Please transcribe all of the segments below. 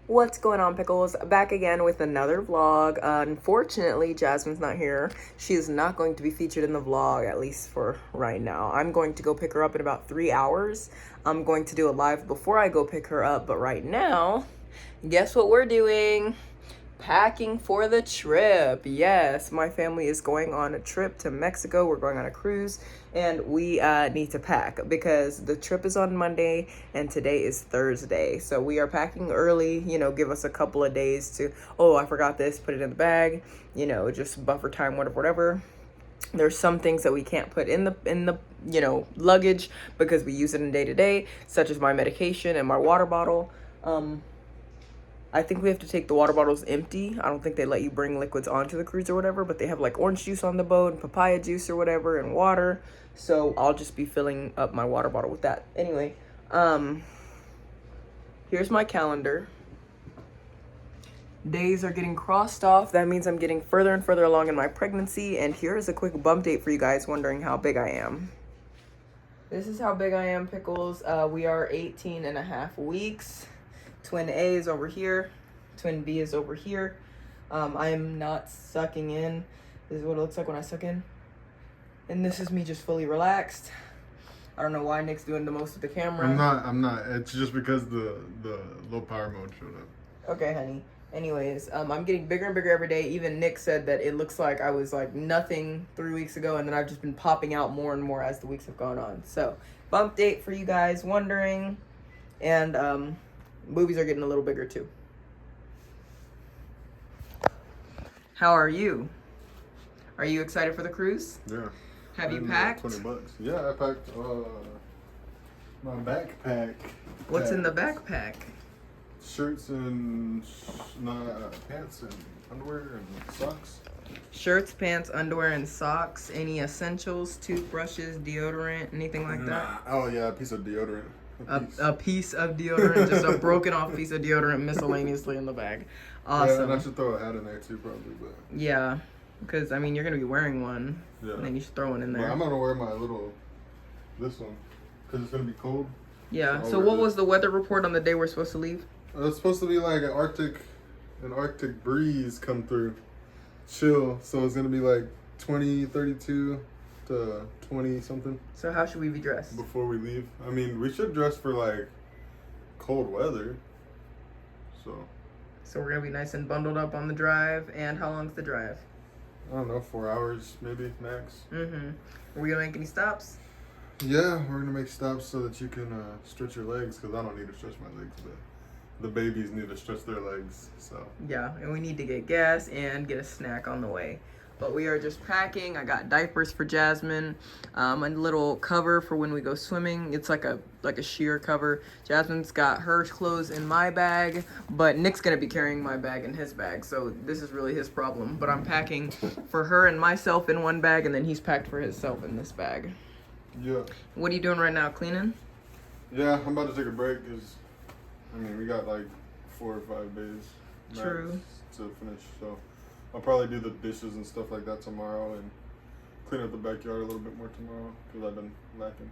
What's going on, pickles? Back again with another vlog. Unfortunately, Jasmine's not here. She is not going to be featured in the vlog, at least for right now. I'm going to go pick her up in about 3 hours. I'm going to do a live before I go pick her up, but right now, guess what we're doing? Packing for the trip. Yes, my family is going on a trip to Mexico. We're going on a cruise and we need to pack because the trip is on Monday and today is Thursday. So we are packing early, give us a couple of days to, oh, I forgot this, put it in the bag, just buffer time, whatever. There's some things that we can't put in the luggage because we use it in day to day, such as my medication and my water bottle. I think we have to take the water bottles empty. I don't think they let you bring liquids onto the cruise or whatever, but they have like orange juice on the boat and papaya juice or whatever and water. So I'll just be filling up my water bottle with that. Anyway, here's my calendar. Days are getting crossed off. That means I'm getting further and further along in my pregnancy. And here's a quick bump date for you guys wondering how big I am. This is how big I am, pickles. We are 18 and a half weeks. Twin A is over here. Twin B is over here. I am not sucking in. This is what it looks like when I suck in. And this is me just fully relaxed. I don't know why Nick's doing the most of the camera. I'm not. It's just because the low power mode showed up. Okay, honey. Anyways, I'm getting bigger and bigger every day. Even Nick said that it looks like I was like nothing 3 weeks ago, and then I've just been popping out more and more as the weeks have gone on. So, bump date for you guys wondering. And, movies are getting a little bigger too. How are you? Are you excited for the cruise? Yeah. Have you packed? $20. Yeah, I packed my backpack. What's in the backpack? Shirts and pants and underwear and socks. Shirts, pants, underwear, and socks. Any essentials? Toothbrushes, deodorant, anything like that? Oh yeah, a piece of deodorant. A piece of deodorant, just a broken off piece of deodorant miscellaneously in the bag. Awesome. Yeah, and I should throw a hat in there too, probably. But yeah, because I mean you're gonna be wearing one, yeah. And then you should throw one in there. Well, I'm gonna wear this one, because it's gonna be cold. Yeah. So what was the weather report on the day we're supposed to leave? It's supposed to be like an Arctic breeze come through, chill. So it's gonna be like 32 to 20 something. So how should we be dressed before we leave? I mean, we should dress for like cold weather. So we're gonna be nice and bundled up on the drive. And how long's the drive? I don't know, 4 hours maybe max. Are we gonna make any stops? Yeah, we're gonna make stops so that you can stretch your legs, because I don't need to stretch my legs, but the babies need to stretch their legs. So yeah, and we need to get gas and get a snack on the way. But we are just packing. I got diapers for Jasmine, a little cover for when we go swimming. It's like a sheer cover. Jasmine's got her clothes in my bag, but Nick's gonna be carrying my bag in his bag, so this is really his problem. But I'm packing for her and myself in one bag, and then he's packed for himself in this bag. Yeah. What are you doing right now? Cleaning? Yeah, I'm about to take a break because, I mean, we got like 4 or 5 days True. to finish, so I'll probably do the dishes and stuff like that tomorrow and clean up the backyard a little bit more tomorrow because I've been lacking.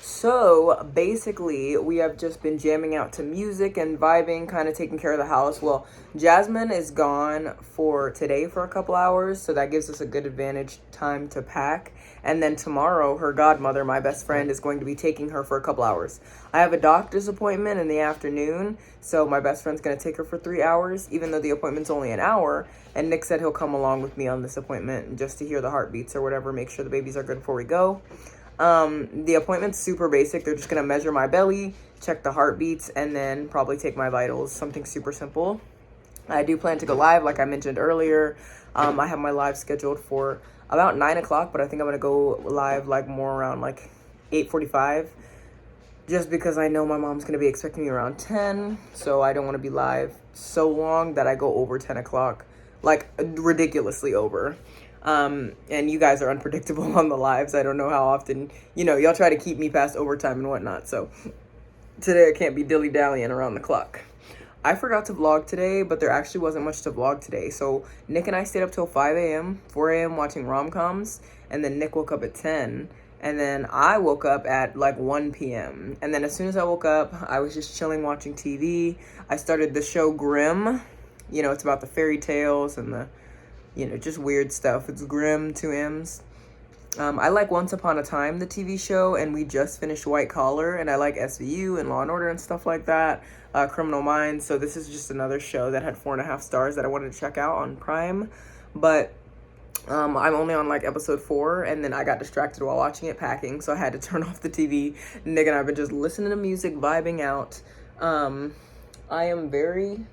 So basically, we have just been jamming out to music and vibing, kind of taking care of the house. Well, Jasmine is gone for today for a couple hours, so that gives us a good advantage time to pack. And then tomorrow, her godmother, my best friend, is going to be taking her for a couple hours. I have a doctor's appointment in the afternoon, so my best friend's going to take her for 3 hours, even though the appointment's only an hour. And Nick said he'll come along with me on this appointment just to hear the heartbeats or whatever, make sure the babies are good before we go. The appointment's super basic. They're just gonna measure my belly, check the heartbeats, and then probably take my vitals. Something super simple. I do plan to go live, like I mentioned earlier. I have my live scheduled for about 9 o'clock, but I think I'm gonna go live like more around like 8:45, just because I know my mom's gonna be expecting me around 10, so I don't want to be live so long that I go over 10 o'clock, like ridiculously over. And you guys are unpredictable on the lives. I don't know how often, y'all try to keep me past overtime and whatnot. So today I can't be dilly-dallying around the clock. I forgot to vlog today, but there actually wasn't much to vlog today. So Nick and I stayed up till 5 a.m., 4 a.m. watching rom-coms, and then Nick woke up at 10 And then I woke up at like 1 p.m. And then as soon as I woke up, I was just chilling watching TV. I started the show Grimm. You know, it's about the fairy tales and the, you know, just weird stuff. It's Grimm, 2 M's. I like Once Upon a Time, the TV show, and we just finished White Collar, and I like SVU and Law and Order and stuff like that. Criminal Minds. So this is just another show that had 4.5 stars that I wanted to check out on Prime. But I'm only on like episode 4, and then I got distracted while watching it packing, so I had to turn off the TV. Nick and I have been just listening to music, vibing out. I am very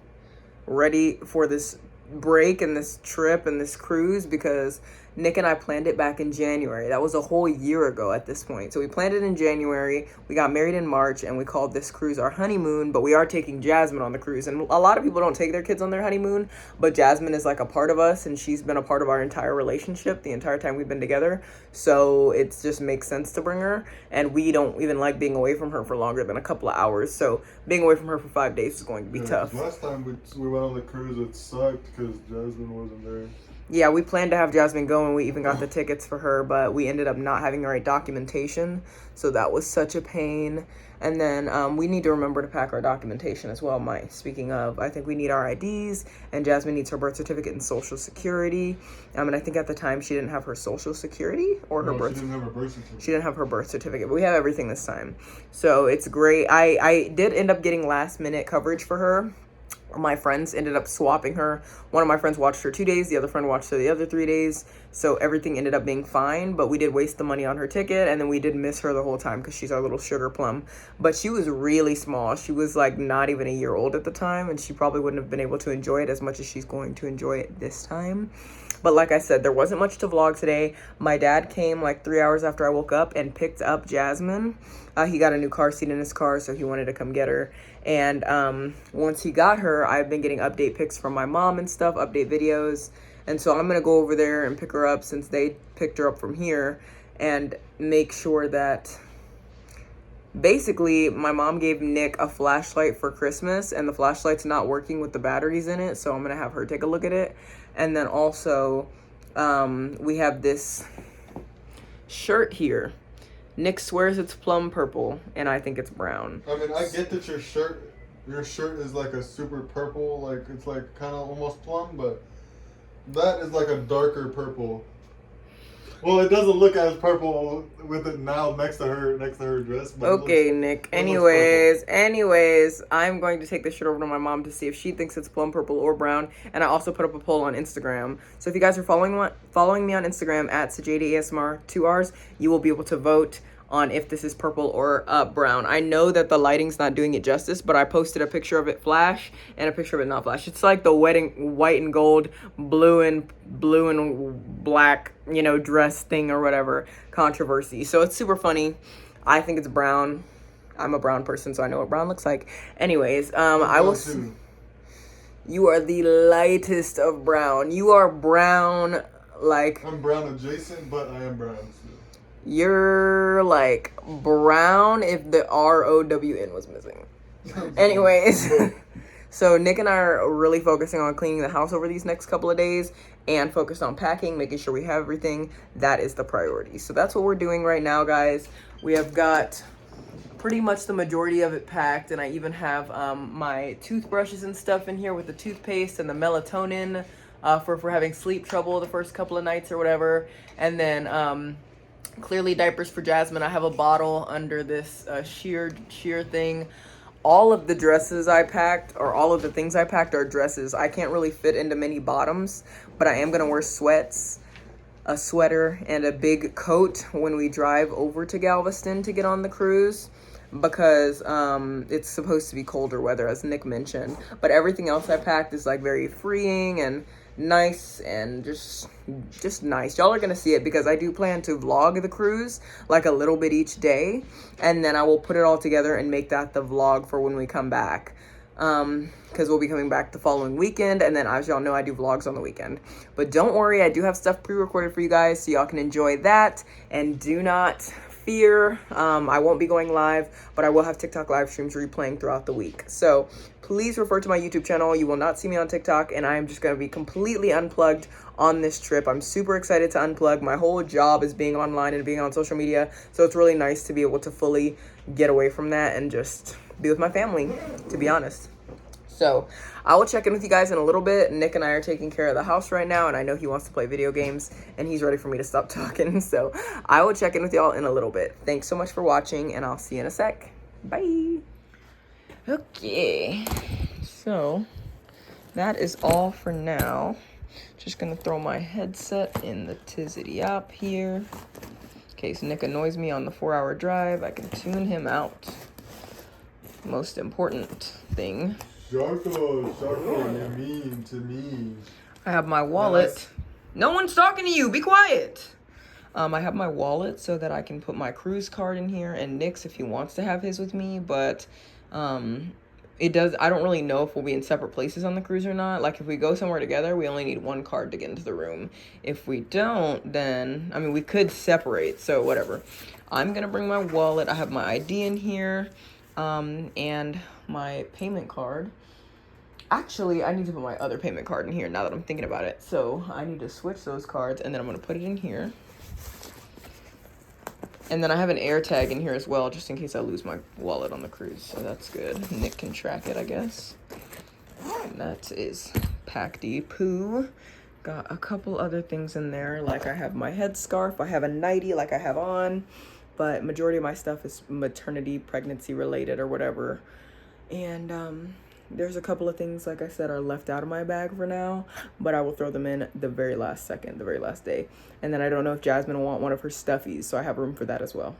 ready for this break and this trip and this cruise because Nick and I planned it back in January. That was a whole year ago at this point. So we planned it in January. We got married in March, and we called this cruise our honeymoon, but we are taking Jasmine on the cruise. And a lot of people don't take their kids on their honeymoon, but Jasmine is like a part of us, and she's been a part of our entire relationship the entire time we've been together. So it just makes sense to bring her, and we don't even like being away from her for longer than a couple of hours. So being away from her for 5 days is going to be tough. Last time we went on the cruise, it sucked because Jasmine wasn't there. Yeah, we planned to have Jasmine go, and we even got the tickets for her, but we ended up not having the right documentation, so that was such a pain. And then we need to remember to pack our documentation as well. Speaking of, I think we need our IDs, and Jasmine needs her birth certificate and social security. And I think at the time she didn't have her social security or her birth. She didn't have her birth certificate. She didn't have her birth certificate, but we have everything this time, so it's great. I did end up getting last minute coverage for her. My friends ended up swapping her. One of my friends watched her 2 days. The other friend watched her the other 3 days. So everything ended up being fine. But we did waste the money on her ticket. And then we did miss her the whole time because she's our little sugar plum. But she was really small. She was like not even a year old at the time. And she probably wouldn't have been able to enjoy it as much as she's going to enjoy it this time. But like I said, there wasn't much to vlog today. My dad came like 3 hours after I woke up and picked up Jasmine. He got a new car seat in his car, so he wanted to come get her. And once he got her, I've been getting update pics from my mom and stuff, update videos. And so I'm going to go over there and pick her up since they picked her up from here and make sure that... Basically, my mom gave Nick a flashlight for Christmas, and the flashlight's not working with the batteries in it, so I'm going to have her take a look at it. And then also, we have this shirt here. Nick swears it's plum purple, and I think it's brown. I mean, I get that your shirt is like a super purple, like it's like kind of almost plum, but that is like a darker purple. Well, it doesn't look as purple with it now next to her dress. But okay, Nick. Anyways, I'm going to take this shirt over to my mom to see if she thinks it's plum purple or brown. And I also put up a poll on Instagram. So if you guys are following me on Instagram at Sjiadyasmr, 2 R's, you will be able to vote on if this is purple or brown. I know that the lighting's not doing it justice, but I posted a picture of it flash and a picture of it not flash. It's like the wedding white and gold, blue and black, you know, dress thing or whatever controversy. So it's super funny. I think it's brown. I'm a brown person, so I know what brown looks like. Anyways, I will. You are the lightest of brown. You are brown, like. I'm brown adjacent, but I am brown too. You're like brown if the ROWN was missing. Anyways, so Nick and I are really focusing on cleaning the house over these next couple of days and focused on packing, making sure we have everything. That is the priority. So that's what we're doing right now, guys. We have got pretty much the majority of it packed, and I even have my toothbrushes and stuff in here with the toothpaste and the melatonin for having sleep trouble the first couple of nights or whatever. And then clearly diapers for Jasmine. I have a bottle under this sheer thing. All of the dresses I packed, or all of the things I packed, are dresses. I can't really fit into many bottoms, but I am gonna wear sweats, a sweater, and a big coat when we drive over to Galveston to get on the cruise, because it's supposed to be colder weather, as Nick mentioned. But everything else I packed is like very freeing and nice and just nice. Y'all are gonna see it because I do plan to vlog the cruise like a little bit each day, and then I will put it all together and make that the vlog for when we come back, because we'll be coming back the following weekend, and then as y'all know, I do vlogs on the weekend. But don't worry, I do have stuff pre-recorded for you guys so y'all can enjoy that, and do not fear. I won't be going live, but I will have TikTok live streams replaying throughout the week. So please refer to my YouTube channel. You will not see me on TikTok, and I am just going to be completely unplugged on this trip. I'm super excited to unplug. My whole job is being online and being on social media, so it's really nice to be able to fully get away from that and just be with my family, to be honest. So I will check in with you guys in a little bit. Nick and I are taking care of the house right now, and I know he wants to play video games, and he's ready for me to stop talking. So I will check in with y'all in a little bit. Thanks so much for watching, and I'll see you in a sec. Bye. Okay, so that is all for now. Just gonna throw my headset in the Tizzity app here. In case Nick annoys me on the 4-hour drive, I can tune him out. Most important thing. Shaka, you're mean to me. I have my wallet. Nice. No one's talking to you. Be quiet. I have my wallet so that I can put my cruise card in here, and Nick's if he wants to have his with me, but it does. I don't really know if we'll be in separate places on the cruise or not. Like if we go somewhere together, we only need one card to get into the room. If we don't, then I mean we could separate. So whatever. I'm gonna bring my wallet. I have my ID in here, and my payment card. Actually, I need to put my other payment card in here now that I'm thinking about it. So I need to switch those cards, and then I'm gonna put it in here. And then I have an air tag in here as well, just in case I lose my wallet on the cruise. So that's good. Nick can track it, I guess. And that is packedy poo. Got a couple other things in there, like I have my headscarf, I have a nightie like I have on, but majority of my stuff is maternity, pregnancy related or whatever. And there's a couple of things, like I said, are left out of my bag for now, but I will throw them in the very last second, the very last day. And then I don't know if Jasmine will want one of her stuffies, so I have room for that as well.